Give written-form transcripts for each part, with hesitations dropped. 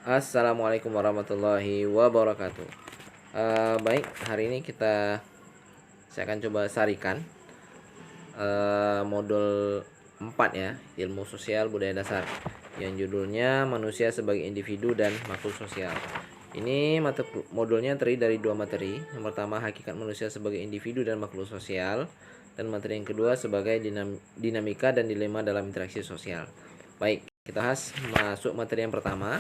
Assalamualaikum warahmatullahi wabarakatuh. Baik, hari ini saya akan coba sarikan modul 4 ya, ilmu sosial budaya dasar, yang judulnya manusia sebagai individu dan makhluk sosial. Ini modulnya terdiri dari dua materi. Yang pertama, hakikat manusia sebagai individu dan makhluk sosial, dan materi yang kedua sebagai dinamika dan dilema dalam interaksi sosial. Baik, kita masuk materi yang pertama,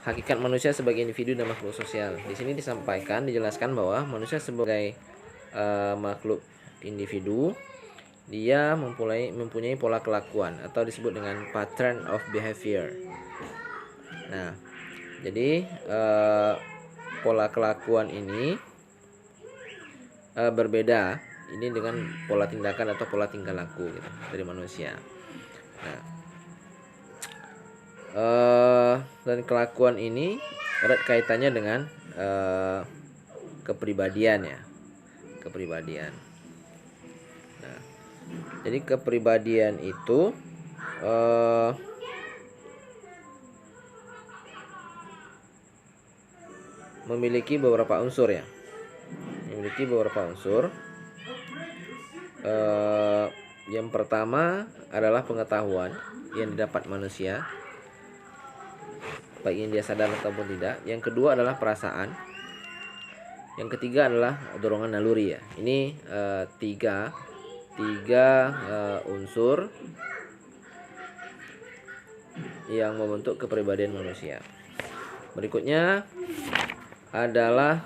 hakikat manusia sebagai individu dan makhluk sosial. Di sini dijelaskan bahwa manusia sebagai makhluk individu, dia mempunyai pola kelakuan atau disebut dengan pattern of behavior. Nah, jadi pola kelakuan ini berbeda ini dengan pola tindakan atau pola tingkah laku gitu, dari manusia. Nah, dan kelakuan ini erat kaitannya dengan kepribadian ya, kepribadian. Nah, jadi kepribadian itu memiliki beberapa unsur ya, yang pertama adalah pengetahuan yang didapat manusia, baik yang dia sadar ataupun tidak. Yang kedua adalah perasaan. Yang ketiga adalah dorongan naluri ya. Ini tiga unsur yang membentuk kepribadian manusia. Berikutnya adalah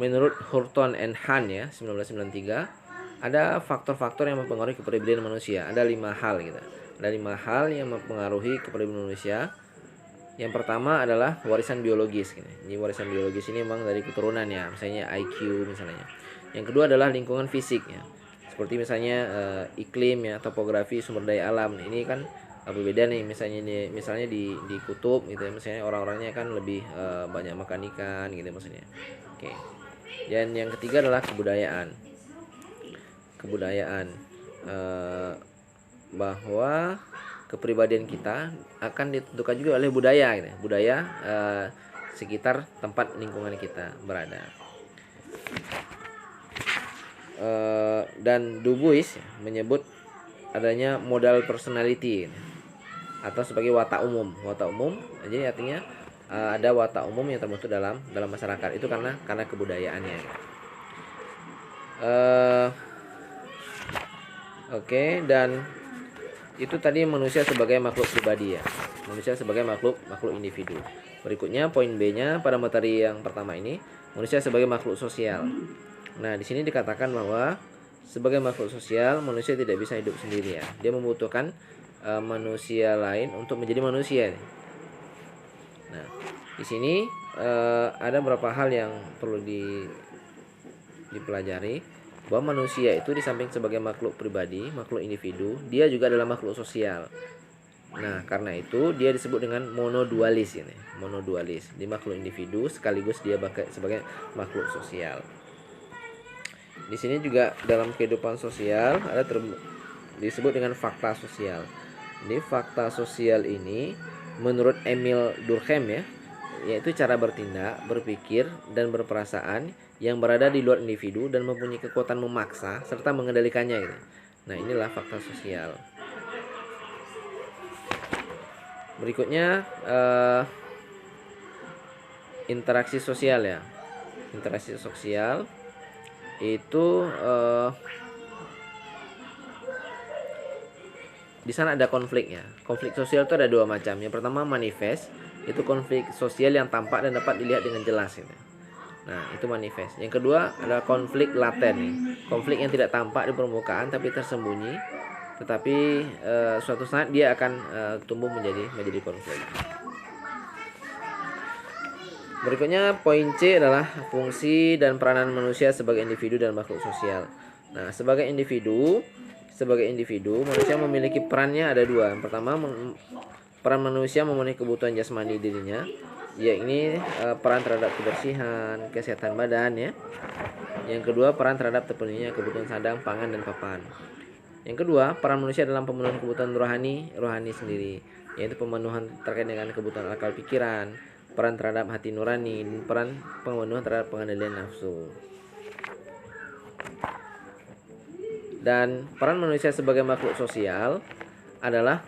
menurut Houghton and Hunt ya, 1993, ada faktor-faktor yang mempengaruhi kepribadian manusia. Ada 5 hal gitu. Ada 5 hal yang mempengaruhi kepribadian manusia. Yang pertama adalah warisan biologis gitu. Ini warisan biologis ini memang dari keturunan ya, misalnya IQ misalnya. Yang kedua adalah lingkungan fisik ya. Seperti misalnya iklim ya, topografi, sumber daya alam. Ini kan berbeda nih, misalnya di kutub gitu ya, misalnya orang-orangnya kan lebih banyak makan ikan gitu maksudnya. Oke. Dan yang ketiga adalah kebudayaan. Bahwa kepribadian kita akan ditentukan juga oleh budaya gitu. Budaya sekitar tempat lingkungan kita berada. Dan Du Bois menyebut adanya modal personality gitu, atau sebagai watak umum. Watak umum jadi artinya ada watak umum yang terbentuk dalam masyarakat itu karena kebudayaannya. Oke, dan itu tadi manusia sebagai makhluk pribadi ya. Manusia sebagai makhluk individu. Berikutnya poin B-nya pada materi yang pertama ini, manusia sebagai makhluk sosial. Nah, di sini dikatakan bahwa sebagai makhluk sosial manusia tidak bisa hidup sendiri ya. Dia membutuhkan manusia lain untuk menjadi manusia. Nah, di sini ada beberapa hal yang perlu dipelajari, bahwa manusia itu di samping sebagai makhluk pribadi, makhluk individu, dia juga adalah makhluk sosial. Nah, karena itu dia disebut dengan monodualis ini. Monodualis. Di makhluk individu sekaligus dia sebagai makhluk sosial. Di sini juga dalam kehidupan sosial ada disebut dengan fakta sosial. Ini fakta sosial ini menurut Emil Durkheim ya, yaitu cara bertindak, berpikir, dan berperasaan yang berada di luar individu dan mempunyai kekuatan memaksa serta mengendalikannya gitu. Nah, inilah fakta sosial. Berikutnya interaksi sosial ya. Interaksi sosial itu di sana ada konflik ya. Konflik sosial itu ada dua macam. Yang pertama manifest, itu konflik sosial yang tampak dan dapat dilihat dengan jelas gitu. Nah, itu manifest. Yang kedua adalah konflik laten nih. Konflik yang tidak tampak di permukaan tapi tersembunyi, tetapi suatu saat dia akan tumbuh menjadi konflik. Berikutnya poin C adalah fungsi dan peranan manusia sebagai individu dan makhluk sosial. Nah, sebagai individu manusia memiliki perannya ada dua. Yang pertama, peran manusia memenuhi kebutuhan jasmani dirinya, yakni peran terhadap kebersihan, kesehatan badan ya. Yang kedua, peran terhadap terpenuhinya kebutuhan sandang, pangan, dan papan. Yang kedua, peran manusia dalam pemenuhan kebutuhan rohani sendiri, yaitu pemenuhan terkait dengan kebutuhan akal pikiran, peran terhadap hati nurani, dan peran pemenuhan terhadap pengendalian nafsu. Dan peran manusia sebagai makhluk sosial adalah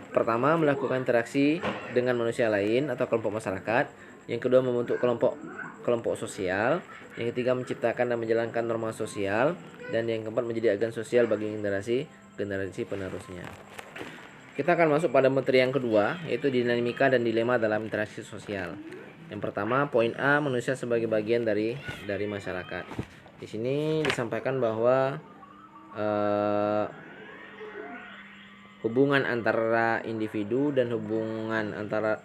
pertama, melakukan interaksi dengan manusia lain atau kelompok masyarakat. Yang kedua, membentuk kelompok sosial. Yang ketiga, menciptakan dan menjalankan norma sosial. Dan yang keempat, menjadi agen sosial bagi generasi penerusnya. Kita akan masuk pada materi yang kedua, yaitu dinamika dan dilema dalam interaksi sosial. Yang pertama, poin A, manusia sebagai bagian dari masyarakat. Di sini disampaikan bahwa hubungan antara individu dan hubungan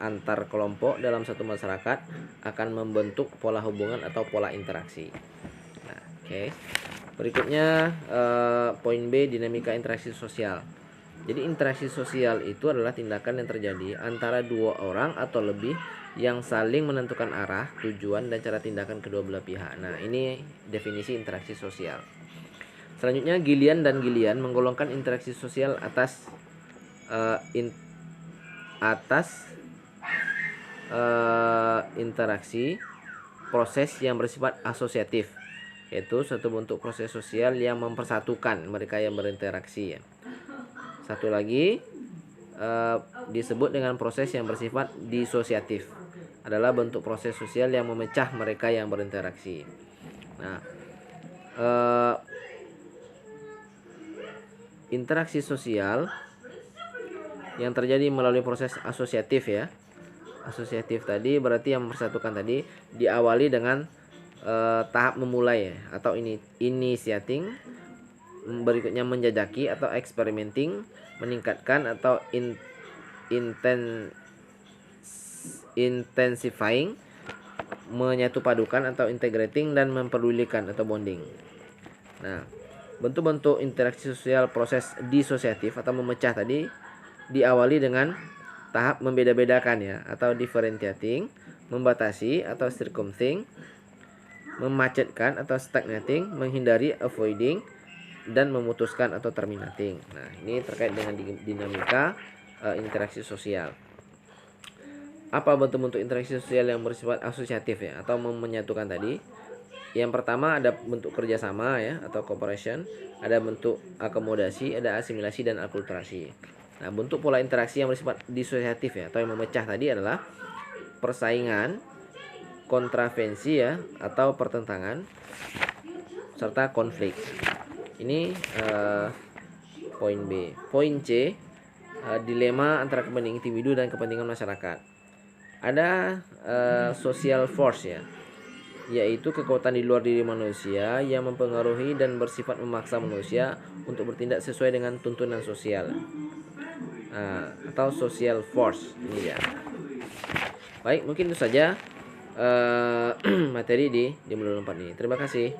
antar kelompok dalam satu masyarakat akan membentuk pola hubungan atau pola interaksi. Nah, oke. Berikutnya poin B, dinamika interaksi sosial. Jadi interaksi sosial itu adalah tindakan yang terjadi antara dua orang atau lebih yang saling menentukan arah, tujuan, dan cara tindakan kedua belah pihak. Nah, ini definisi interaksi sosial. Selanjutnya, Gillian menggolongkan interaksi sosial atas interaksi proses yang bersifat asosiatif, yaitu suatu bentuk proses sosial yang mempersatukan mereka yang berinteraksi, ya. Satu lagi disebut dengan proses yang bersifat disosiatif, adalah bentuk proses sosial yang memecah mereka yang berinteraksi. Nah, interaksi sosial yang terjadi melalui proses asosiatif, ya. Asosiatif tadi berarti yang mempersatukan tadi diawali dengan tahap memulai, ya, atau initiating, berikutnya menjajaki atau experimenting, meningkatkan atau intensifying, menyatupadukan atau integrating, dan memperdulikan atau bonding. Nah, bentuk-bentuk interaksi sosial proses disosiatif atau memecah tadi diawali dengan tahap membeda-bedakan, ya, atau differentiating, membatasi atau circumventing, memacetkan atau stagnating, menghindari avoiding, dan memutuskan atau terminating. Nah, ini terkait dengan dinamika interaksi sosial. Apa bentuk-bentuk interaksi sosial yang bersifat asosiatif, ya, atau menyatukan tadi? Yang pertama ada bentuk kerjasama, ya, atau cooperation, ada bentuk akomodasi, ada asimilasi, dan akulturasi. Nah, bentuk pola interaksi yang bersifat disosiatif, ya, atau yang memecah tadi adalah persaingan, kontravensi, ya, atau pertentangan, serta konflik. Ini poin B. Poin C, dilema antara kepentingan individu dan kepentingan masyarakat. Ada social force, ya, yaitu kekuatan di luar diri manusia yang mempengaruhi dan bersifat memaksa manusia untuk bertindak sesuai dengan tuntunan sosial, atau social force ini, ya. Baik, mungkin itu saja materi di modul 4 ini. Terima kasih.